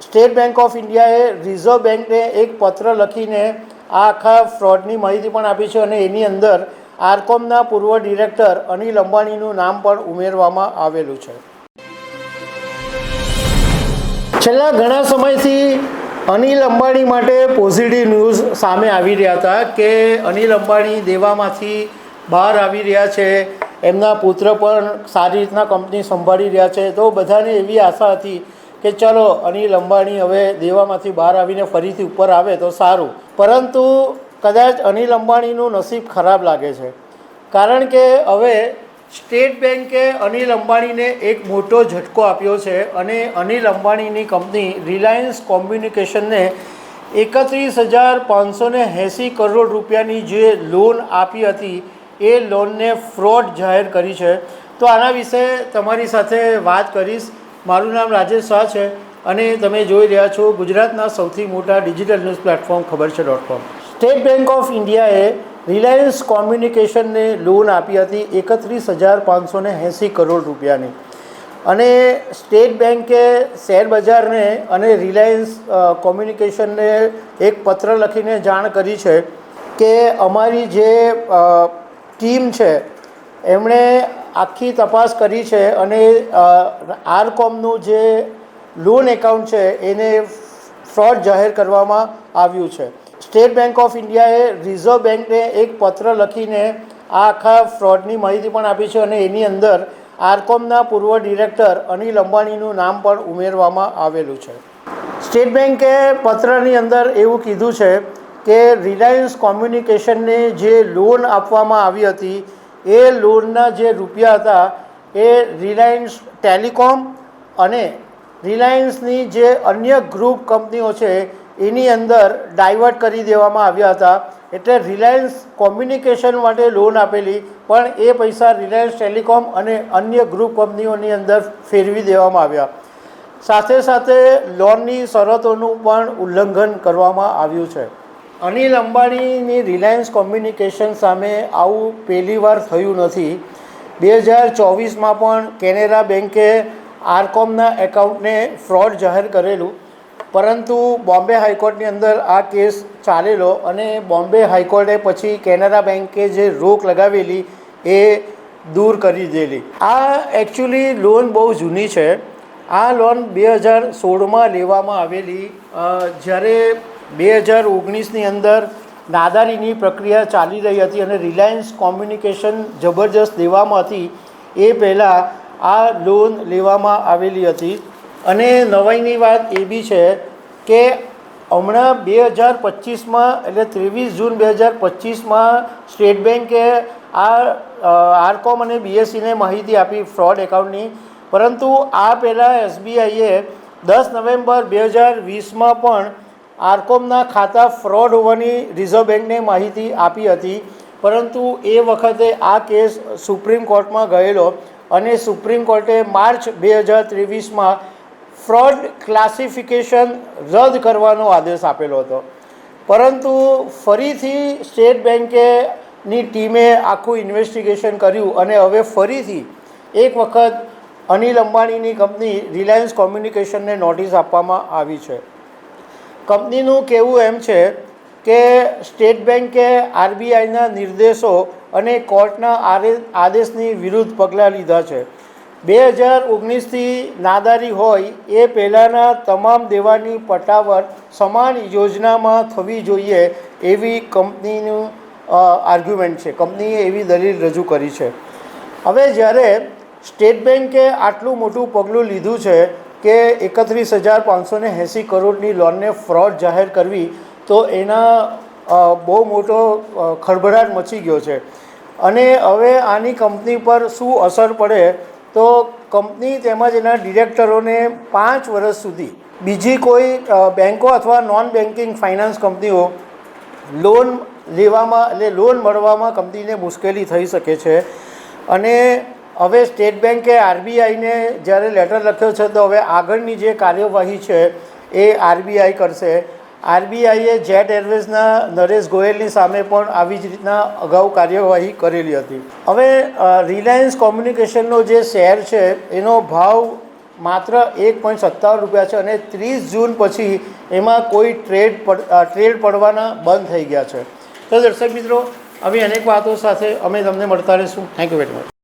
State Bank of ઇન્ડિયાએ reserve બેંકને એક પત્ર લખીને આ આખા ફ્રોડની માહિતી પણ આપી છે અને એની અંદર આરકોમના પૂર્વ ડિરેક્ટર અનિલ અંબાણીનું નામ પણ ઉમેરવામાં આવેલું છે. છેલ્લા ઘણા સમયથી અનિલ અંબાણી માટે પોઝિટિવ ન્યૂઝ સામે આવી રહ્યા હતા કે અનિલ અંબાણી દેવામાંથી બહાર આવી રહ્યા છે, એમના પુત્ર પણ સારી રીતના કંપની સંભાળી રહ્યા છે. તો બધાને એવી આશા હતી કે ચલો અનિલ અંબાણી હવે દેવામાંથી બહાર આવીને ફરીથી ઉપર આવે તો સારું. પરંતુ કદાચ અનિલ અંબાણીનું નસીબ ખરાબ લાગે છે, કારણ કે હવે સ્ટેટ બેન્કે અનિલ અંબાણીને એક મોટો ઝટકો આપ્યો છે અને અનિલ અંબાણીની કંપની રિલાયન્સ કોમ્યુનિકેશનને 31,580 કરોડ રૂપિયાની જે લોન આપી હતી એ લોનને ફ્રોડ જાહેર કરી છે. તો આના વિશે તમારી સાથે વાત કરીશ. મારું નામ રાજેશ શાહ છે અને તમે જોઈ રહ્યા છો ગુજરાતના સૌથી મોટા ડિજિટલ ન્યૂઝ પ્લેટફોર્મ ખબરછે.com. સ્ટેટ બેંક ઓફ ઇન્ડિયાએ રિલાયન્સ કોમ્યુનિકેશનને લોન આપી હતી 31,580 કરોડ રૂપિયાની અને સ્ટેટ બેન્કે શેરબજારને અને રિલાયન્સ કોમ્યુનિકેશનને એક પત્ર લખીને જાણ કરી છે કે અમારી જે ટીમ છે એમણે આખી તપાસ કરી છે અને આરકોમનું જે લોન એકાઉન્ટ છે એને ફ્રોડ જાહેર કરવામાં આવ્યું છે. સ્ટેટ બેંક ઓફ ઇન્ડિયાએ રિઝર્વ બેંકને એક પત્ર લખીને આ આખા ફ્રોડની માહિતી પણ આપી છે અને એની અંદર આરકોમના પૂર્વ ડિરેક્ટર અનિલ અંબાણીનું નામ પણ ઉમેરવામાં આવેલું છે. સ્ટેટ બેંકે પત્રની અંદર એવું કીધું છે કે રિલાયન્સ કોમ્યુનિકેશનને જે લોન આપવામાં આવી હતી એ લોનના જે રૂપિયા હતા એ રિલાયન્સ ટેલિકોમ અને રિલાયન્સની જે અન્ય ગ્રુપ કંપનીઓ છે એની અંદર ડાયવર્ટ કરી દેવામાં આવ્યા હતા. એટલે રિલાયન્સ કોમ્યુનિકેશન માટે લોન આપેલી પણ એ પૈસા રિલાયન્સ ટેલિકોમ અને અન્ય ગ્રુપ કંપનીઓની અંદર ફેરવી દેવામાં આવ્યા. સાથે સાથે લોનની શરતોનું પણ ઉલ્લંઘન કરવામાં આવ્યું છે. અનિલ અંબાણીની રિલાયન્સ કોમ્યુનિકેશન સામે આવું પહેલીવાર થયું નથી. 2024માં પણ કેનેરા બેન્કે આરકોમના એકાઉન્ટને ફ્રોડ જાહેર કરેલું, પરંતુ બોમ્બે હાઈકોર્ટની અંદર આ કેસ ચાલેલો અને બોમ્બે હાઈકોર્ટે પછી કેનેરા બેન્કે જે રોક લગાવેલી એ દૂર કરી દેલી. આ એકચ્યુઅલી લોન બહુ જૂની છે. આ લોન 2016માં લેવામાં આવેલી, જ્યારે 2019ની અંદર નાદારીની પ્રક્રિયા ચાલી રહી હતી અને રિલાયન્સ કોમ્યુનિકેશન જબરજસ્ત દેવામાં હતી એ પહેલાં આ લોન લેવામાં આવેલી હતી. અને નવાઈની વાત એ બી છે કે હમણાં 2025માં એટલે 23 જૂન 2025માં સ્ટેટ બેન્કે આરકોમ અને બીએસસીને માહિતી આપી ફ્રોડ એકાઉન્ટની, પરંતુ આ પહેલાં એસબીઆઈએ 10 નવેમ્બર 2020માં પણ આરકોમના ખાતા ફ્રોડ હોવાની રિઝર્વ બેન્કને માહિતી આપી હતી. પરંતુ એ વખતે આ કેસ સુપ્રીમ કોર્ટમાં ગયેલો અને સુપ્રીમ કોર્ટે માર્ચ 2023માં ફ્રોડ ક્લાસિફિકેશન રદ કરવાનો આદેશ આપેલો હતો. પરંતુ ફરીથી સ્ટેટ બેન્કેની ટીમે આખું ઇન્વેસ્ટિગેશન કર્યું અને હવે ફરીથી એક વખત અનિલ અંબાણીની કંપની રિલાયન્સ કોમ્યુનિકેશનને નોટિસ આપવામાં આવી છે. કંપનીનું કહેવું એમ છે કે સ્ટેટ બેન્કે આરબીઆઈના નિર્દેશો અને કોર્ટના આદેશની વિરુદ્ધ પગલાં લીધા છે. 2019થી નાદારી હોય એ પહેલાંના તમામ દેવાની પટાવટ સમાન યોજનામાં થવી જોઈએ એવી કંપનીનું આર્ગ્યુમેન્ટ છે. કંપનીએ એવી દલીલ રજૂ કરી છે. હવે જ્યારે સ્ટેટ બેન્કે આટલું મોટું પગલું લીધું છે કે 31,580 કરોડની લોનને ફ્રોડ જાહેર કરવી, તો એના બહુ મોટો ખળભળાટ મચી ગયો છે. અને હવે આની કંપની પર શું અસર પડે તો કંપની તેમજ એના ડિરેક્ટરોને 5 વર્ષ સુધી બીજી કોઈ બેન્કો અથવા નોન બેન્કિંગ ફાઇનાન્સ કંપનીઓ લોન લેવામાં એટલે લોન મળવામાં કંપનીને મુશ્કેલી થઈ શકે છે. અને હવે સ્ટેટ બેન્કે આરબીઆઈને જ્યારે લેટર લખ્યો છે તો હવે આગળની જે કાર્યવાહી છે એ આરબીઆઈ કરશે. આરબીઆઈએ જેટ એરવેઝના નરેશ ગોયલની સામે પણ આવી જ રીતના અગાઉ કાર્યવાહી કરેલી હતી. હવે રિલાયન્સ કોમ્યુનિકેશનનો જે શેર છે એનો ભાવ માત્ર 1.57 રૂપિયા છે અને 30 જૂન પછી એમાં કોઈ ટ્રેડ પડવાના બંધ થઈ ગયા છે. તો દર્શક મિત્રો, આવી અનેક વાતો સાથે અમે તમને મળતા રહીશું. Thank you very much.